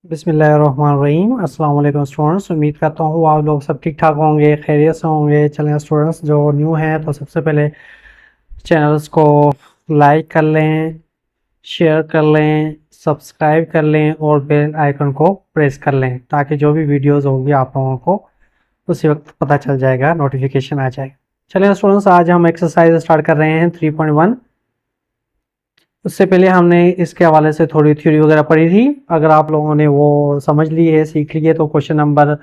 बिस्मिल्लाहिर्रहमानिर्रहीम। अस्सलाम वालेकुम स्टूडेंट्स, उम्मीद करता हूँ आप लोग सब ठीक ठाक होंगे, खैरियत से होंगे। चलें स्टूडेंट्स, जो न्यू हैं तो सबसे पहले चैनल्स को लाइक कर लें, शेयर कर लें, सब्सक्राइब कर लें और बेल आइकन को प्रेस कर लें ताकि जो भी वीडियोस होंगी आप लोगों को उसी वक्त पता चल जाएगा, नोटिफिकेशन आ जाएगा। चलें स्टूडेंट्स, आज हम एक्सरसाइज स्टार्ट कर रहे हैं 3.1। उससे पहले हमने इसके हवाले से थोड़ी थ्योरी वगैरह पढ़ी थी। अगर आप लोगों ने वो समझ ली है, सीख ली है, तो क्वेश्चन नंबर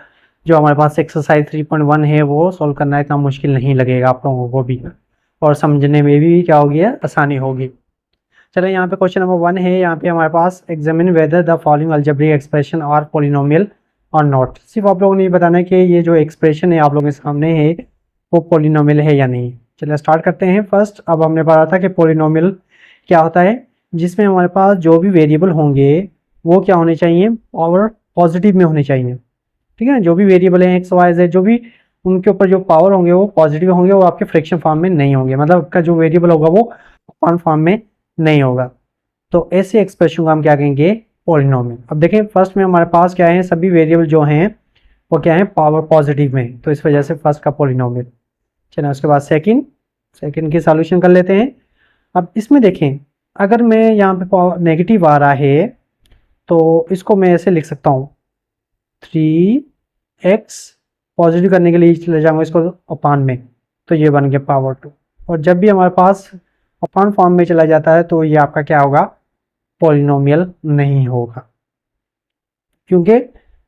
जो हमारे पास एक्सरसाइज 3.1 है वो सॉल्व करना इतना मुश्किल नहीं लगेगा आप लोगों को भी, और समझने में भी क्या होगी, आसानी होगी। चलिए, यहाँ पे क्वेश्चन नंबर 1 है। यहाँ पे हमारे पास examine whether the following algebraic expression are polynomial or not. सिर्फ आप लोगों ने ये बताना है कि ये जो एक्सप्रेशन है आप लोगों के सामने है वो पॉलिनोमियल है या नहीं। चलिए स्टार्ट करते हैं। फर्स्ट, अब हमने पढ़ा था कि पॉलिनोमियल क्या होता है, जिसमें हमारे पास जो भी वेरिएबल होंगे वो क्या होने चाहिए, पावर पॉजिटिव में होने चाहिए। ठीक है, जो भी वेरिएबल है एक्स वाई जेड, जो भी उनके ऊपर जो पावर होंगे वो पॉजिटिव होंगे, वो आपके फ्रैक्शन फॉर्म में नहीं होंगे, मतलब आपका जो वेरिएबल होगा वो अपान फॉर्म में नहीं होगा। तो ऐसे एक्सप्रेशन को हम क्या कहेंगे, पॉलिनोमियल। अब देखें, फर्स्ट में हमारे पास क्या है, सभी वेरिएबल जो हैं वो क्या है, पावर पॉजिटिव में, तो इस वजह से फर्स्ट का पॉलिनोमियल। चलिए उसके बाद सेकंड की सॉल्यूशन कर लेते हैं। अब इसमें देखें, अगर मैं यहाँ पे नेगेटिव आ रहा है तो इसको मैं ऐसे लिख सकता हूँ, 3x पॉजिटिव करने के लिए चले जाऊँगा इसको अपान में, तो ये बन गया पावर 2। और जब भी हमारे पास अपान फॉर्म में चला जाता है तो ये आपका क्या होगा, पॉलिनोमियल नहीं होगा। क्योंकि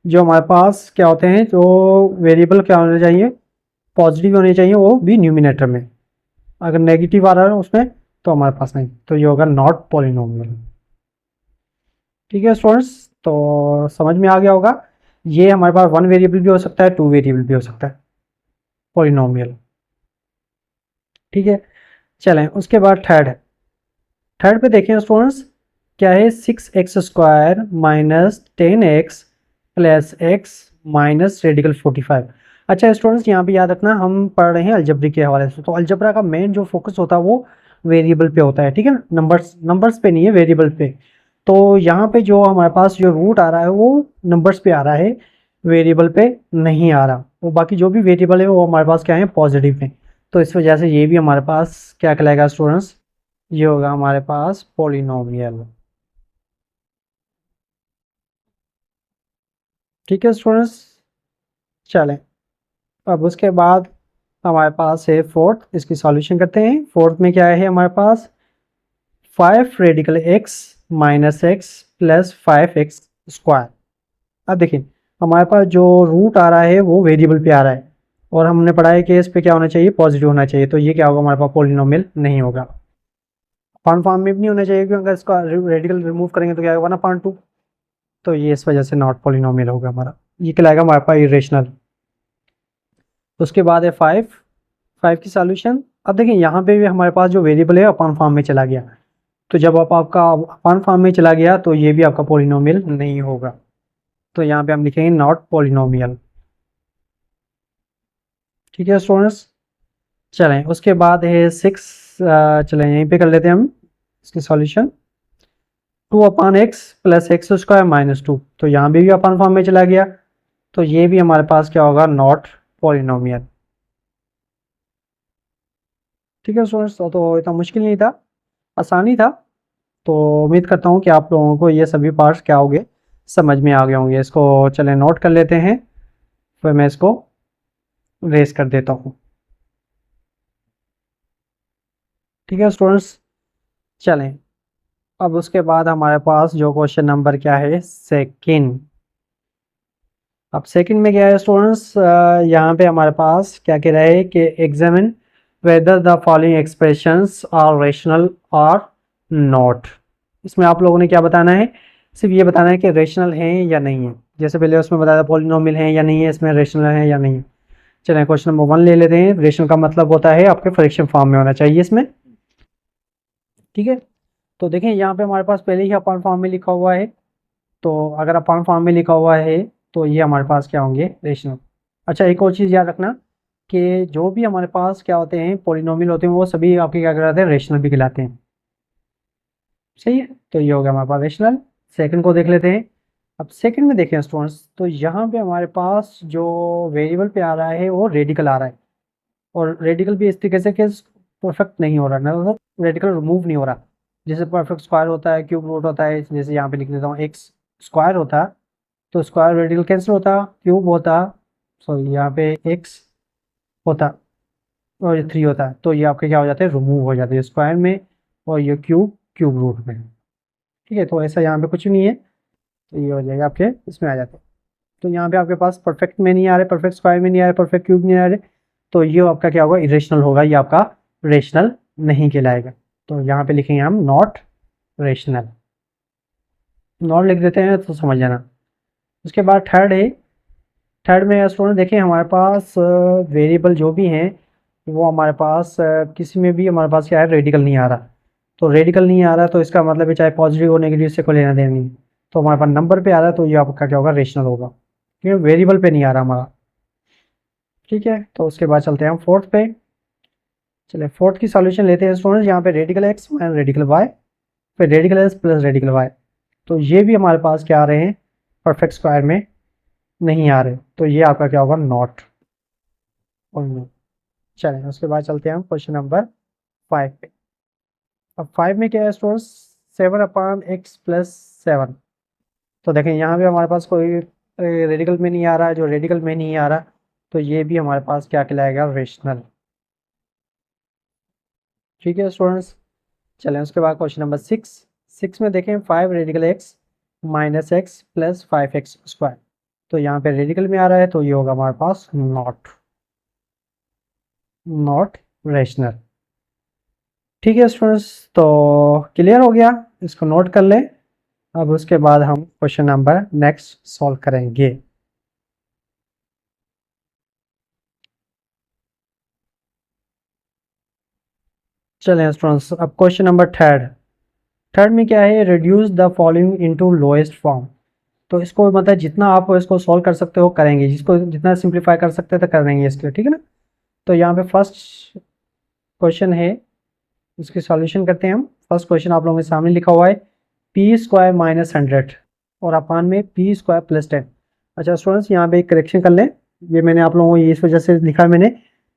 जो हमारे पास क्या होते हैं, जो वेरिएबल क्या होने चाहिए, पॉजिटिव होने चाहिए, वो भी न्यूमिनेटर में। अगर नेगेटिव आ रहा है उसमें तो हमारे पास नहीं, तो ये होगा नॉट पॉलिनोमियल। ठीक है स्टूडेंट्स, तो समझ में आ गया होगा। ये हमारे पास 1 वेरिएबल भी हो सकता है, 2 वेरिएबल भी हो सकता है, पॉलिनोमियल। ठीक है, चलें उसके बाद थर्ड पे देखें स्टूडेंट्स, क्या है, 6x² minus 10x plus x minus radical 45। अच्छा स्टूडेंट्स, यहाँ पे याद रखना हम पढ़ रहे हैं अलजबरी के हवाले से, तो अलजबरा का मेन जो फोकस होता है वो वेरिएबल पे होता है। ठीक है, नंबर्स पे नहीं है, वेरिएबल पे। तो यहाँ पे जो हमारे पास जो रूट आ रहा है वो नंबर्स पे आ रहा है, वेरिएबल पे नहीं आ रहा। वो बाकी जो भी वेरिएबल है वो हमारे पास क्या है, पॉजिटिव है। तो इस वजह से ये भी हमारे पास क्या कहलाएगा स्टूडेंट्स, ये होगा हमारे पास पॉलिनोमियल। ठीक है स्टूडेंट्स, चलें अब उसके बाद हमारे पास है फोर्थ, इसकी सॉल्यूशन करते हैं। फोर्थ में क्या है हमारे पास, 5 radical x minus x plus 5x²। अब देखिए, हमारे पास जो रूट आ रहा है वो वेरिएबल पे आ रहा है, और हमने पढ़ा है कि इस पे क्या होना चाहिए, पॉजिटिव होना चाहिए। तो ये क्या होगा, हमारे पास पॉलिनोमियल नहीं होगा। फॉर्म में भी नहीं होना चाहिए, क्योंकि अगर इसका रेडिकल रिमूव करेंगे तो क्या होगा ना, 1/2। तो ये इस वजह से नॉट पॉलिनोमियल होगा हमारा, ये कहलाएगा हमारे पास इरेशनल। उसके बाद है 5 की सॉल्यूशन। अब देखिए, यहाँ पे भी हमारे पास जो वेरिएबल है अपान फॉर्म में चला गया, तो जब आपका अपान फॉर्म में चला गया तो ये भी आपका पॉलिनोमियल नहीं होगा। तो यहाँ पे हम लिखेंगे नॉट पॉलिनोमियल। ठीक है स्टूडेंट्स, चलें उसके बाद है 6। चलें यहीं पे कर लेते हैं हम इसकी solution. 2/x plus x² minus 2, तो यहाँ भी अपान फॉर्म में चला गया, तो ये भी हमारे पास क्या होगा, नॉट पॉलिनोमियल। ठीक है स्टूडेंट्स, तो इतना मुश्किल नहीं था, आसानी था। तो उम्मीद करता हूँ कि आप लोगों को ये सभी पार्ट्स क्या होंगे, समझ में आ गए होंगे। इसको चलें नोट कर लेते हैं, फिर मैं इसको रेस कर देता हूँ। ठीक है स्टूडेंट्स, चलें अब उसके बाद हमारे पास जो क्वेश्चन नंबर क्या है, सेकंड। अब सेकंड में क्या है स्टूडेंट्स, यहाँ पे हमारे पास क्या कह रहा है कि examine whether the following expressions are rational और नॉट। इसमें आप लोगों ने क्या बताना है, सिर्फ ये बताना है कि रेशनल है या नहीं है। जैसे पहले उसमें बताया था पॉलिनोमियल है या नहीं है, इसमें रेशनल है या नहीं है। चलिए क्वेश्चन नंबर 1 ले लेते हैं। रेशनल का मतलब होता है आपके फ्रैक्शन फॉर्म में होना चाहिए इसमें। ठीक है, तो देखें यहाँ पे हमारे पास पहले ही अपान फॉर्म में लिखा हुआ है, तो अगर अपान फॉर्म में लिखा हुआ है तो ये हमारे पास क्या होंगे, रेशनल। अच्छा, एक और चीज़ याद रखना कि जो भी हमारे पास क्या होते हैं, पॉलिनोमियल होते हैं, वो सभी आपके क्या कहलाते हैं, रेशनल भी कहलाते हैं। सही है, तो ये हो गया हमारे पास रेशनल। सेकंड को देख लेते हैं। अब सेकंड में देखें स्टूडेंट्स, तो यहाँ पे हमारे पास जो वेरिएबल पे आ रहा है वो रेडिकल आ रहा है, और रेडिकल भी इस तरीके से कि परफेक्ट नहीं हो रहा, मतलब रेडिकल रिमूव नहीं हो रहा। जैसे परफेक्ट स्क्वायर होता है, क्यूब रूट होता है, जैसे यहाँ पे लिख देता हूँ एक्स स्क्वायर होता, तो स्क्वायर रेडिकल कैंसिल होता, क्यूब होता, सॉरी यहाँ पे एक्स होता और ये 3 होता है, तो ये आपके क्या हो जाते हैं, रिमूव हो जाते हैं स्क्वायर में, और ये क्यूब क्यूब रूट में। ठीक है, तो ऐसा यहाँ पे कुछ नहीं है, तो ये हो जाएगा आपके इसमें आ जाते हैं। तो यहाँ पे आपके पास परफेक्ट में नहीं आ रहे, परफेक्ट स्क्वायर में नहीं आ रहे, परफेक्ट क्यूब नहीं आ रहे, तो ये आपका क्या होगा, इरेशनल होगा, ये आपका रेशनल नहीं कहलाएगा। तो यहाँ पे लिखेंगे हम नॉट रेशनल, नॉट लिख देते हैं तो समझ जाना। उसके बाद थर्ड है, थर्ड में स्टूडेंट देखें हमारे पास वेरिएबल जो भी हैं वो हमारे पास किसी में भी हमारे पास क्या है, रेडिकल नहीं आ रहा। तो रेडिकल नहीं आ रहा तो इसका मतलब है चाहे पॉजिटिव हो नेगेटिव से कोई लेना देना नहीं। तो हमारे पास नंबर पे आ रहा है तो ये आपका क्या होगा, रेशनल होगा, क्योंकि वेरिएबल पे नहीं आ रहा हमारा। ठीक है, तो उसके बाद चलते हैं हम फोर्थ पे। चलिए फोर्थ की सॉल्यूशन लेते हैं स्टूडेंट्स। यहाँ पे radical x minus radical y, फिर radical x plus radical y, तो ये भी हमारे पास क्या आ रहे हैं, परफेक्ट स्क्वायर में नहीं आ रहे, तो ये आपका क्या होगा, नॉट। चलें उसके बाद चलते हैं हम क्वेश्चन नंबर 5 पे। अब 5 में क्या है स्टूडेंट्स, 7/x+7। तो देखें यहाँ पे हमारे पास कोई रेडिकल में नहीं आ रहा है, जो रेडिकल में नहीं आ रहा तो ये भी हमारे पास क्या कहलाएगा, रेशनल। ठीक है स्टूडेंट्स, चलें उसके बाद क्वेश्चन नंबर 6 में देखें 5 radical x minus x plus 5x²। तो यहाँ पे रेडिकल में आ रहा है तो ये होगा हमारे पास नॉट, नॉट रेशनल। ठीक है स्टूडेंट्स, तो क्लियर हो गया, इसको नोट कर लें। अब उसके बाद हम क्वेश्चन नंबर नेक्स्ट सॉल्व करेंगे। चलें स्टूडेंट्स, अब क्वेश्चन नंबर थर्ड। थर्ड में क्या है, reduce the following into lowest form. तो इसको मतलब जितना आप इसको सॉल्व कर सकते हो करेंगे, जिसको जितना सिंप्लीफाई कर सकते हैं तो कर देंगे इसके, ठीक है ना। तो यहाँ पे फर्स्ट क्वेश्चन है, इसकी सॉल्यूशन करते हैं हम। फर्स्ट क्वेश्चन आप लोगों के सामने लिखा हुआ है p² - 100 और अपान में p² + 10। अच्छा स्टूडेंट्स, यहाँ पे एक करेक्शन कर लें, ये मैंने आप लोगों को ये इस वजह से लिखा है मैंने,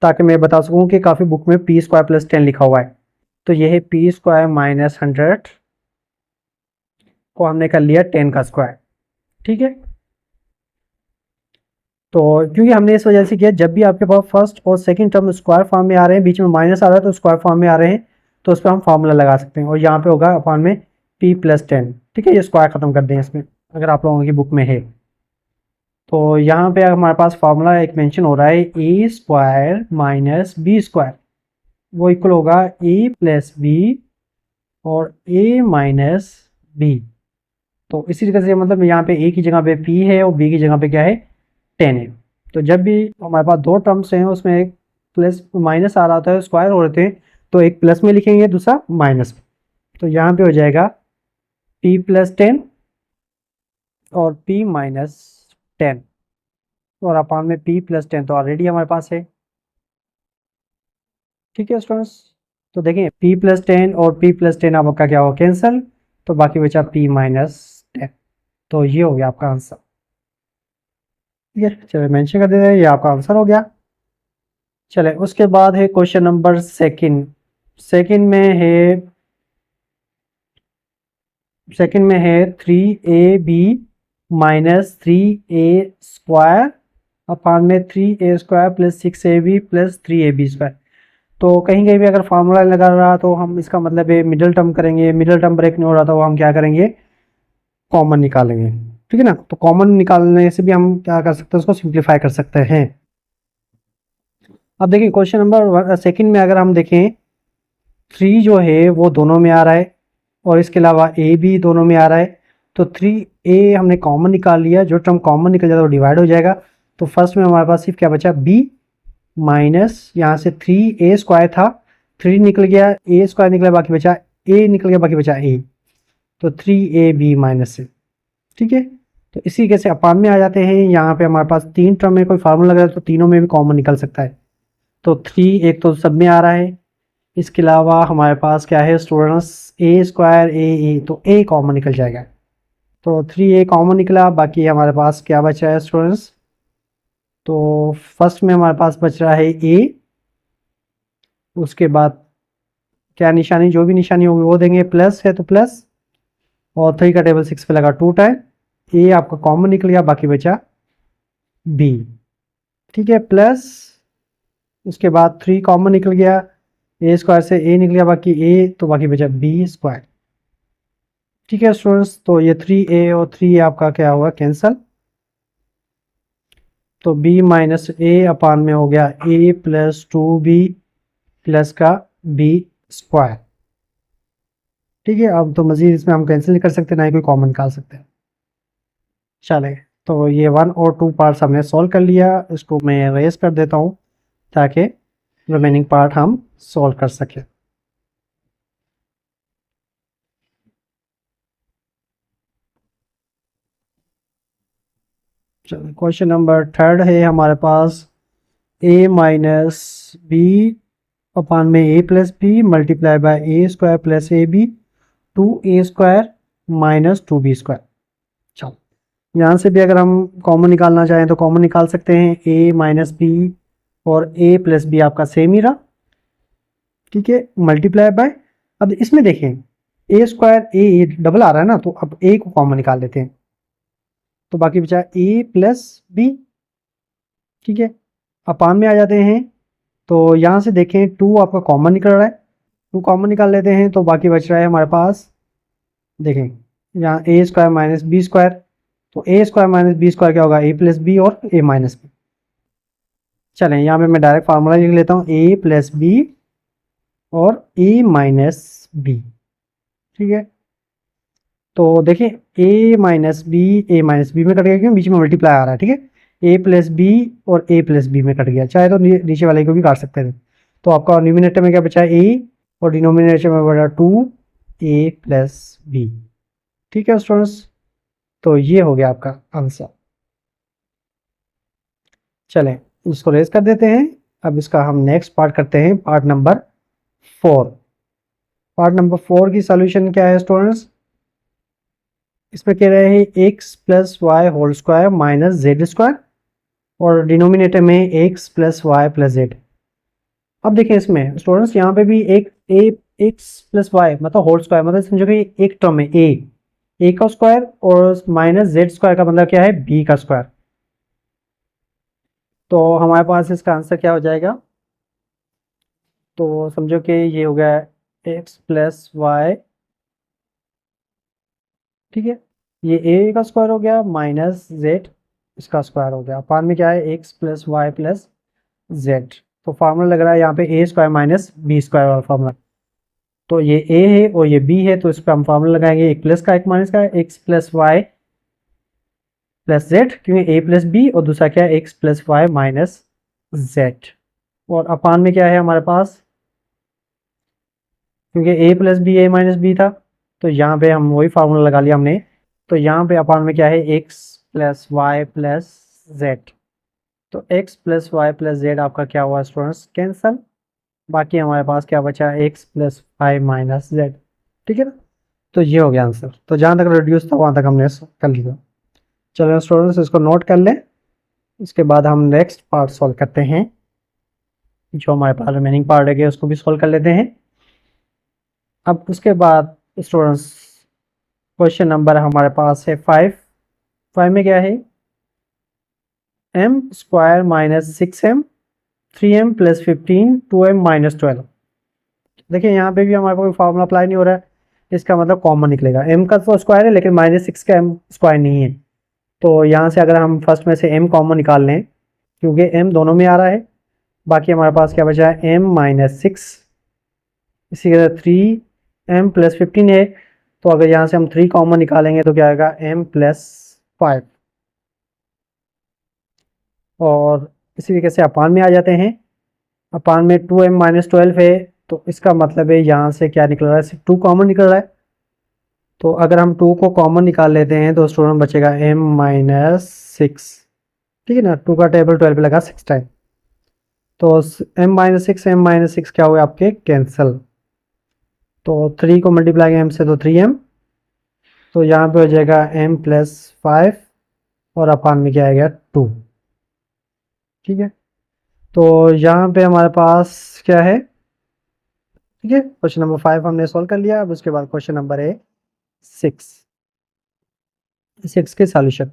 ताकि मैं बता सकूँ कि काफ़ी बुक में p² + 10 लिखा हुआ है। तो ये है p² - 100 को हमने कर लिया 10 का स्क्वायर। ठीक है, तो क्योंकि हमने इस वजह से किया, जब भी आपके पास फर्स्ट और सेकंड टर्म स्क्वायर फॉर्म में आ रहे हैं, बीच में माइनस आ रहा है तो स्क्वायर फॉर्म में आ रहे हैं, तो उस पर हम फार्मूला लगा सकते हैं, और यहाँ पे होगा अपान में p + 10। ठीक है, ये स्क्वायर खत्म कर दें इसमें, अगर आप लोगों की बुक में है तो यहाँ पे हमारे पास फार्मूला एक मेंशन हो रहा है, a² - b², वो इक्वल होगा a + b और a - b। तो इसी तरीके से मतलब यहाँ पे a की जगह पे p है और b की जगह पे क्या है, 10 है। तो जब भी हमारे पास दो टर्म्स हैं उसमें एक प्लस माइनस आ रहा होता है, स्क्वायर हो रहे थे, तो एक प्लस में लिखेंगे दूसरा माइनस में। तो यहाँ पे हो जाएगा p + 10 और p - 10 और अपान में p + 10 तो ऑलरेडी हमारे पास है। ठीक है स्टूडेंट्स, तो देखें p + 10 और p + 10 आपका क्या होगा, कैंसिल, तो बाकी बचा p - 10। तो ये हो गया आपका आंसर। ठीक है, चलिए मेंशन कर देते हैं, ये आपका आंसर हो गया। चले उसके बाद है क्वेश्चन नंबर सेकंड। सेकंड में है 3ab - 3a² अपान में 3a² + 6ab + 3ab²। तो कहीं कहीं भी अगर फार्मूला लगा रहा तो हम इसका मतलब है मिडिल टर्म करेंगे, मिडिल टर्म ब्रेक नहीं हो रहा तो हम क्या करेंगे, कॉमन निकालेंगे। ठीक है ना, तो कॉमन निकालने से भी हम क्या कर सकते हैं, उसको सिंप्लीफाई कर सकते हैं। अब देखिए क्वेश्चन नंबर सेकंड में अगर हम देखें 3 जो है वो दोनों में आ रहा है और इसके अलावा a भी दोनों में आ रहा है, तो 3a हमने कॉमन निकाल लिया, जो टर्म कॉमन निकल जाता है वो डिवाइड हो जाएगा। तो फर्स्ट में हमारे पास सिर्फ क्या बचा, b माइनस यहाँ से 3a² था, 3 निकल गया, a² निकला, बाकी बचा a निकल गया, बाकी बचा a, तो 3ab - से। ठीक है, तो इसी के से अपान में आ जाते हैं। यहाँ पे हमारे पास 3 टर्म में कोई फार्मूला लगा है तो तीनों में भी कॉमन निकल सकता है। तो 3 एक तो सब में आ रहा है, इसके अलावा हमारे पास क्या है स्टूडेंट्स, a² a, तो a कॉमन निकल जाएगा। तो 3a कॉमन निकला, बाकी हमारे पास क्या बचा है स्टूडेंट्स? तो फर्स्ट में हमारे पास बच रहा है a, उसके बाद क्या निशानी, जो भी निशानी होगी वो देंगे, प्लस है तो प्लस, और 3 का टेबल 6 पे लगा 2 टाइम, ए आपका कॉमन निकल गया, बाकी बचा बी। ठीक है, प्लस उसके बाद 3 कॉमन निकल गया, ए स्क्वायर से ए निकल गया, बाकी ए, तो बाकी बचा बी स्क्वायर। ठीक है स्टूडेंट्स, तो ये 3a और 3a आपका क्या हुआ, कैंसल। तो b माइनस ए अपान में हो गया a प्लस 2b प्लस का b स्क्वायर। ठीक है, अब तो मजीद इसमें हम कैंसिल नहीं कर सकते, ना ही कोई कॉमन निकाल सकते हैं। चले, तो ये 1 और 2 पार्ट्स हमने सॉल्व कर लिया, इसको मैं रेस कर देता हूँ ताकि रिमेनिंग पार्ट हम सॉल्व कर सकें। चलो, क्वेश्चन नंबर 3 है हमारे पास, a माइनस बी अपान में a plus B multiply by A square plus A B 2a square minus 2b square. चलो, यहाँ से भी अगर हम कॉमन निकालना चाहें तो कॉमन निकाल सकते हैं, a माइनस बी और a प्लस बी आपका सेम ही रहा। ठीक है, मल्टीप्लाई बाय, अब इसमें देखें a स्क्वायर ए डबल आ रहा है ना, तो अब a को कॉमन निकाल लेते हैं, तो बाकी बचा a प्लस बी। ठीक है, अपान में आ जाते हैं, तो यहाँ से देखें 2 आपका कॉमन निकल रहा है, 2 कॉमन निकाल लेते हैं, तो बाकी बच रहा है हमारे पास, देखें यहाँ a square minus B square, तो a square minus B square क्या होगा, a प्लस बी और a माइनस बी। चलें, यहाँ पे मैं डायरेक्ट फार्मूला लिख लेता हूँ, a प्लस बी और a माइनस बी। ठीक है, तो देखिए a माइनस बी में कट गया, क्यों, बीच में मल्टीप्लाई आ रहा है। ठीक है, a प्लस बी और a प्लस बी में कट गया, चाहे तो नीचे वाले को भी काट सकते थे। तो आपका न्यूमिनेटर में क्या बचा, a, और डिनोमिनेटर में बचा 2a प्लस बी। ठीक है स्टूडेंट्स, तो ये हो गया आपका आंसर। चलें, इसको रेज कर देते हैं। अब इसका हम नेक्स्ट पार्ट करते हैं, पार्ट नंबर 4। पार्ट नंबर 4 की सॉल्यूशन क्या है स्टूडेंट्स? इसमें कह रहे हैं X plus Y whole square minus Z square, और डिनोमिनेटर में X plus Y plus Z. अब देखिए इसमें स्टूडेंट्स, यहाँ पे भी एक एक्स प्लस वाई मतलब होल स्क्वायर, मतलब समझो कि एक टर्म है ए का स्क्वायर, और माइनस जेड स्क्वायर का मतलब क्या है, बी का स्क्वायर। तो हमारे पास इसका आंसर क्या हो जाएगा? तो समझो कि ये हो गया एक्स प्लस वाई, ठीक है, ये ए का स्क्वायर हो गया माइनस जेड इसका स्क्वायर हो गया, पान में क्या है, x plus Y plus Z. तो फार्मूला लग रहा है यहाँ पे A square minus B square वाला फार्मूला। तो ये ए है और ये बी है, तो इस पर हम फार्मूला लगाएंगे, एक प्लस का एक माइनस का, X plus Y plus Z, क्योंकि ए प्लस बी, और दूसरा क्या है, x plus Y minus Z. और अपान में क्या है हमारे पास, क्योंकि A plus B A minus B था, तो यहाँ पे हम वही फार्मूला लगा लिया हमने। तो यहाँ पे अपान में क्या है, x plus Y plus Z. तो x plus Y plus z आपका क्या हुआ स्टूडेंट्स, कैंसल। बाकी हमारे पास क्या बचा, X plus Y minus Z. ठीक है ना, तो ये हो गया आंसर। तो जहाँ तक रिड्यूस था वहाँ तक हमने कर लिया। चलो स्टूडेंट्स, इसको नोट कर लें, इसके बाद हम नेक्स्ट पार्ट सॉल्व करते हैं, जो हमारे पास रिमेनिंग पार्ट है उसको भी सॉल्व कर लेते हैं। अब उसके बाद स्टूडेंट्स, क्वेश्चन नंबर हमारे पास है 5 में क्या है, M square minus 6m 3m plus 15 2m minus 12। देखिए यहाँ पे भी हमारे कोई फार्मूला अप्लाई नहीं हो रहा है, इसका मतलब कॉमन निकलेगा, m का तो स्क्वायर है लेकिन माइनस 6 का m स्क्वायर नहीं है। तो यहाँ से अगर हम फर्स्ट में से m कॉमन निकाल लें, क्योंकि m दोनों में आ रहा है, बाकी हमारे पास क्या बचा है, m माइनस 6, इसी के साथ 3m प्लस 15 है, तो अगर यहाँ से हम 3 कॉमन निकालेंगे तो क्या आएगा, m प्लस 5। और इसी तरीके से अपान में आ जाते हैं, अपान में 2m माइनस 12 है, तो इसका मतलब है यहाँ से क्या निकल रहा है, सिर्फ 2 कॉमन निकल रहा है। तो अगर हम 2 को कॉमन निकाल लेते हैं तो स्टूडेंट बचेगा m माइनस 6। ठीक है ना, 2 का टेबल 12 पे लगा 6 टाइम, तो m माइनस 6 क्या हुए आपके, कैंसल। तो 3 को मल्टीप्लाई m से तो 3m, तो यहाँ पे हो जाएगा m प्लस 5 और अपान में क्या आएगा 2। ठीक है, तो यहाँ पे हमारे पास क्या है, ठीक है, क्वेश्चन नंबर 5 हमने सॉल्व कर लिया। अब उसके बाद क्वेश्चन नंबर है 6 के सॉल्यूशन।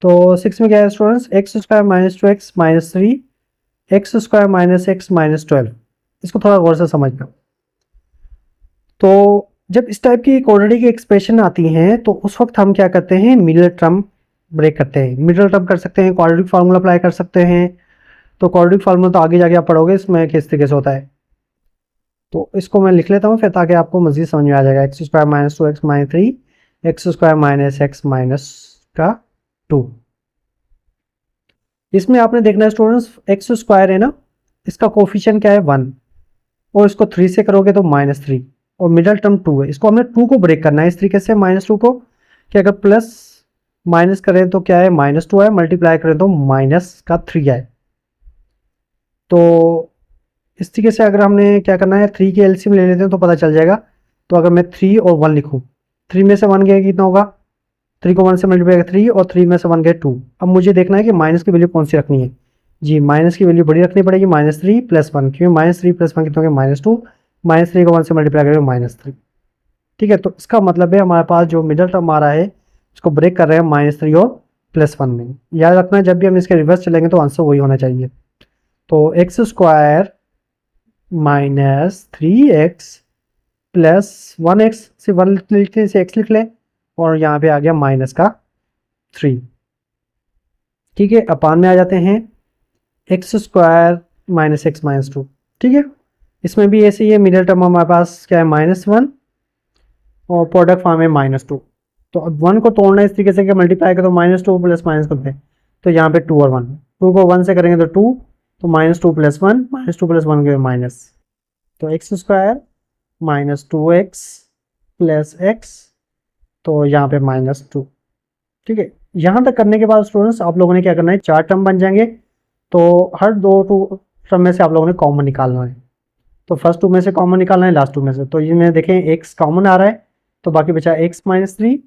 तो 6 में क्या है students, x square minus 2x minus 3 x square minus x minus 12। इसको थोड़ा गौर से समझना। तो जब इस टाइप की क्वाड्रेटिक की एक्सप्रेशन आती हैं तो उस वक्त हम क्या करते हैं, मिडिल टर्म ब्रेक करते हैं। मिडिल टर्म कर सकते हैं, क्वाड्रेटिक फार्मूला अप्लाई कर सकते हैं। तो क्वाड्रेटिक फार्मूला तो आगे जाके आप पढ़ोगे इसमें किस तरीके से होता है। तो इसको मैं लिख लेता हूँ फिर, ताकि आपको मजीद समझ में आ जाएगा। X square minus 2x minus 3 x square minus x minus का 2। इसमें आपने देखना है स्टूडेंट्स, एक्स स्क्वायर है ना, इसका कोफिशिएंट क्या है 1, और इसको 3 से करोगे तो -3, और मिडल टर्म 2 है। इसको हमने 2 को ब्रेक करना है इस तरीके से, -2 को, कि अगर प्लस माइनस करें तो क्या है -2 है, मल्टीप्लाई करें तो -3 है। तो इस तरीके से अगर हमने क्या करना है, 3 के एलसीएम ले लेते हैं तो पता चल जाएगा। तो अगर मैं 3 और 1 लिखूँ, 3 में से 1 गया कितना होगा, 3 को 1 से मल्टीप्लाई करें 3, और 3 में से 1 गए 2। अब मुझे देखना है कि माइनस की वैल्यू कौन सी रखनी है। जी, माइनस की वैल्यू बड़ी रखनी पड़ेगी, -3 प्लस 1, क्योंकि -3 प्लस 1 कितना हो गया -2, -3 को 1 से मल्टीप्लाई करेंगे -3। ठीक है, तो इसका मतलब है हमारे पास जो मिडल टर्म आ रहा है उसको ब्रेक कर रहे हैं -3 और +1 में। याद रखना, जब भी हम इसके रिवर्स चलेंगे तो आंसर वही होना चाहिए। तो x square -3x plus 1x से 1 लिखते हैं, इसे x लिख लें, और यहाँ पे आ गया -3। ठीक है, अपान में आ जाते हैं x square minus x minus 2। ठीक है, इसमें भी ऐसे ही है, मिडिल टर्म हमारे पास क्या है -1, और प्रोडक्ट फॉर्म है -2। तो अब 1 को तोड़ना इस तरीके से कि मल्टीप्लाई करो, -2 प्लस माइनस करते हैं, तो यहाँ पे 2 और 1, 2 को 1 से करेंगे तो 2, तो -2 प्लस 1, -2 प्लस 1 के माइनस, तो x square -2x plus x, तो यहाँ पे -2। ठीक है, यहाँ तक करने के बाद स्टूडेंट्स आप लोगों ने क्या करना है, 4 टर्म बन जाएंगे। तो हर 2 टर्म में से आप लोगों ने कॉमन निकालना है। तो फर्स्ट 2 में से कॉमन निकालना है, लास्ट 2 में से। तो ये में देखें x कॉमन आ रहा है, तो बाकी बचा x -3।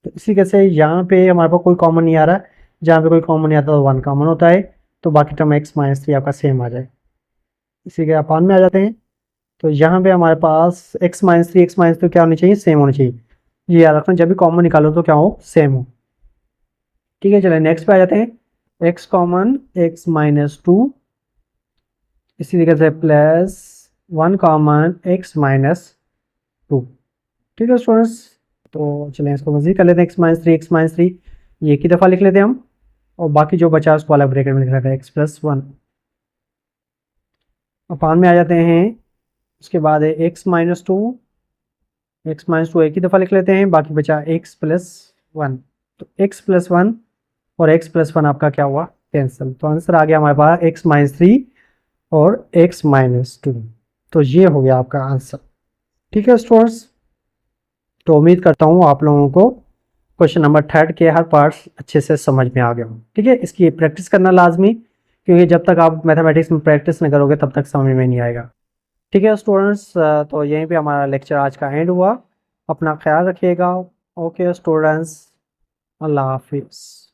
तो इसी कैसे यहाँ पे हमारे पास कोई कॉमन नहीं आ रहा, जहाँ पे कोई कॉमन नहीं आता तो 1 कॉमन होता है, तो बाकी टर्म x -3 आपका सेम आ जाए। इसी के अपान में आ जाते हैं। तो यहाँ पे हमारे पास x -3 क्या होनी चाहिए, सेम होनी चाहिए। ये याद रखना, जब भी कॉमन निकालो तो क्या हो, सेम हो। ठीक है, चलिए नेक्स्ट पे आ जाते हैं। x कॉमन x -2, इसी तरीके से प्लस 1 कॉमन x -2। ठीक है स्टूडेंट्स, तो चलिए इसको मज़ीद कर लेते हैं। x -3 ये एक ही दफ़ा लिख लेते हैं हम, और बाकी जो बचा उसको अलग ब्रैकेट में लिख लेते हैं, x + 1। अपान में आ जाते हैं। उसके बाद है x -2 एक ही दफ़ा लिख लेते हैं, बाकी बचा x + 1। तो x + 1 और x + 1 आपका क्या हुआ, कैंसिल। तो आंसर आ गया हमारे पास x -3 और x -2। तो ये हो गया आपका आंसर। ठीक है स्टूडेंट्स, तो उम्मीद करता हूँ आप लोगों को क्वेश्चन नंबर 3 के हर पार्ट्स अच्छे से समझ में आ गए हों। ठीक है, इसकी प्रैक्टिस करना लाजमी, क्योंकि जब तक आप मैथमेटिक्स में प्रैक्टिस नहीं करोगे तब तक समझ में नहीं आएगा। ठीक है स्टूडेंट्स, तो यहीं पे हमारा लेक्चर आज का एंड हुआ। अपना ख्याल रखिएगा। ओके स्टूडेंट्स, अल्लाह हाफिज़।